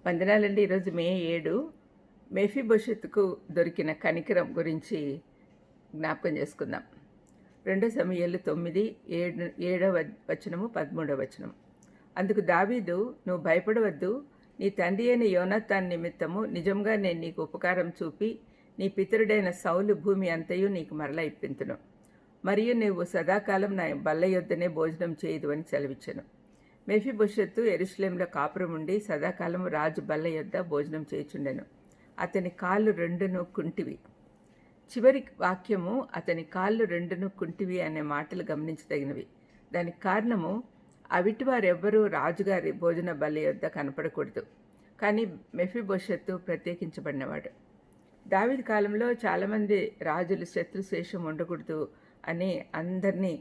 వందనాలండి. ఈరోజు మే 7 మెఫీబోషెతుకు దొరికిన కనికరం గురించి జ్ఞాపకం చేసుకుందాం. 2 సమూయేలు 9, 7వ వచనము 13వ వచనం. అందుకు దావీదు, నువ్వు భయపడవద్దు, నీ తండ్రి అయిన యోనాతాను నిమిత్తము నిజంగా నేను నీకు ఉపకారం చూపి నీ పితరుడైన సౌలు భూమి అంతయు నీకు మరల ఇప్పింతును, మరియు నీవు సదాకాలం నా బల్ల యొద్దనే భోజనం చేయదు అని సెలవిచ్చెను. మెఫీబోషెతు యెరూషలేములో కాపురం ఉండి సదాకాలము రాజు బల్ల యొద్ద భోజనం చేయుచుండెను. అతని కాళ్ళు రెండును కుంటివి. చివరి వాక్యము అతని కాళ్ళు రెండును కుంటివి అనే మాటలు గమనించదగినవి. దానికి కారణము అవిటి వారెవ్వరూ రాజుగారి భోజన బల్ల యొద్ద కనపడకూడదు. కానీ మెఫీబోషెతు ప్రత్యేకించబడినవాడు. దావీదు కాలంలో చాలామంది రాజులు శత్రుశేషం ఉండకూడదు అని అందరినీ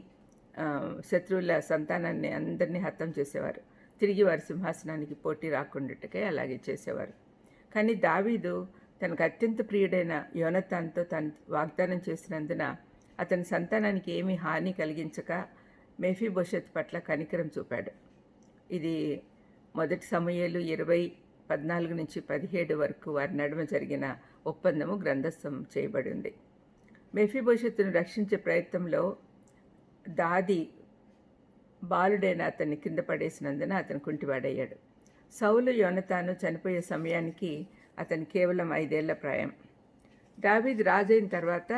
శత్రువుల సంతానాన్ని అందరినీ హతం చేసేవారు. తిరిగి వారి సింహాసనానికి పోటీ రాకుండాటకే అలాగే చేసేవారు. కానీ దావీదు తనకు అత్యంత ప్రియుడైన యోనతాన్తో తను వాగ్దానం చేసినందున అతని సంతానానికి ఏమీ హాని కలిగించక మెఫీబోషెత్ పట్ల కనికరం చూపాడు. ఇది 1 సమూయేలు 20:14-17 వరకు వారి నడుమ జరిగిన ఒప్పందము గ్రంథస్థం చేయబడి ఉంది. మెఫీబోషెత్తును రక్షించే ప్రయత్నంలో దాది బాలుడైన అతన్ని కింద పడేసినందున అతను కుంటివాడయ్యాడు. సౌలు యోనతాను చనిపోయే సమయానికి అతను కేవలం 5 ఏళ్ల ప్రాయం. దావీదు రాజైన తర్వాత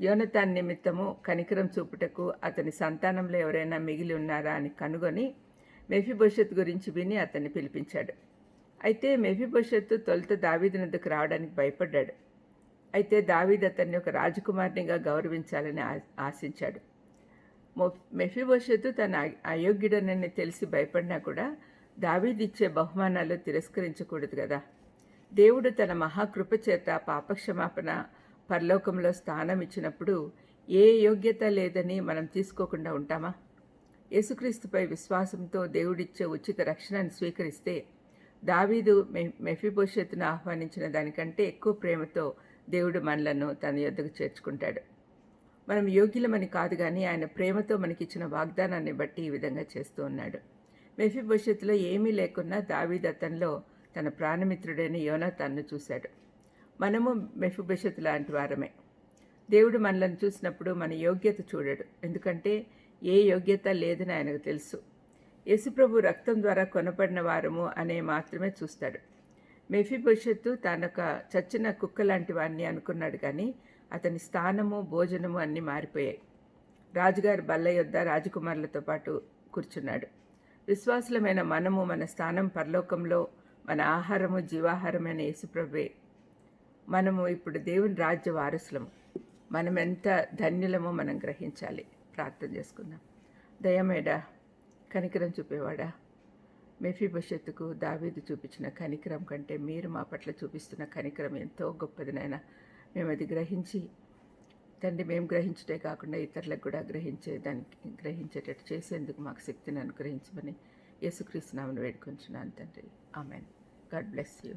యోనతాన్ నిమిత్తము కనికరం చూపుటకు అతని సంతానంలో ఎవరైనా మిగిలి ఉన్నారా అని కనుగొని మెఫీబోషెత్ గురించి విని అతన్ని పిలిపించాడు. అయితే మెఫీబోషెత్ తొలుత దావీదు వద్దకు రావడానికి భయపడ్డాడు. అయితే దావీదు అతన్ని ఒక రాజకుమారునిగా గౌరవించాలని ఆశించాడు. మెఫీబోషెతు తన అయోగ్యుడనని తెలిసి భయపడినా కూడా దావీదు ఇచ్చే బహుమానాలు తిరస్కరించకూడదు కదా. దేవుడు తన మహాకృప చేత పాపక్షమాపణ పరలోకంలో స్థానం ఇచ్చినప్పుడు ఏ యోగ్యత లేదని మనం తీసుకోకుండా ఉంటామా? యేసుక్రీస్తుపై విశ్వాసంతో దేవుడిచ్చే ఉచిత రక్షణను స్వీకరిస్తే దావీదు మెఫీబోషెతును ఆహ్వానించిన దానికంటే ఎక్కువ ప్రేమతో దేవుడు మనలను తన యొద్దకు చేర్చుకుంటాడు. మనం యోగ్యులమని కాదు, కానీ ఆయన ప్రేమతో మనకిచ్చిన వాగ్దానాన్ని బట్టి ఈ విధంగా చేస్తూ ఉన్నాడు. మెఫీబోషెతులో ఏమీ లేకున్నా దావీదు అతనిలో తన ప్రాణమిత్రుడైన యోనాతాన్ను చూశాడు. మనము మెఫీబోషెతు లాంటి వారమే. దేవుడు మనలను చూసినప్పుడు మన యోగ్యత చూడడు, ఎందుకంటే ఏ యోగ్యత లేదని ఆయనకు తెలుసు. యేసుప్రభు రక్తం ద్వారా కొనపడిన వారము అనే మాత్రమే చూస్తాడు. మెఫీబోషెతు తానొక చచ్చిన కుక్క లాంటి వాడిని అనుకున్నాడు, కానీ అతని స్థానము భోజనము అన్నీ మారిపోయాయి. రాజుగారి బల్ల యొద్ద రాజకుమారులతో పాటు కూర్చున్నాడు. విశ్వాసులమైన మనము మన స్థానం పరలోకంలో, మన ఆహారము జీవాహారమైన యేసుప్రభువే. మనము ఇప్పుడు దేవుని రాజ్య వారసులము. మనం ఎంత ధన్యులమో మనం గ్రహించాలి. ప్రార్థన చేసుకుందాం. దయమేడా, కనికరం చూపేవాడా, మెఫీబోషెతుకు దావీదు చూపించిన కనికరం కంటే మీరు మా పట్ల చూపిస్తున్న కనికరం ఎంతో గొప్పది నాయనా. మేము అది గ్రహించి తండ్రి, మేము గ్రహించటే కాకుండా ఇతరులకు కూడా గ్రహించేటట్టు చేసేందుకు మాకు శక్తిని అనుగ్రహించమని యేసుక్రీస్తు నామమున వేడుకొంచున్నాను తండ్రి. ఆమెన్. God bless you.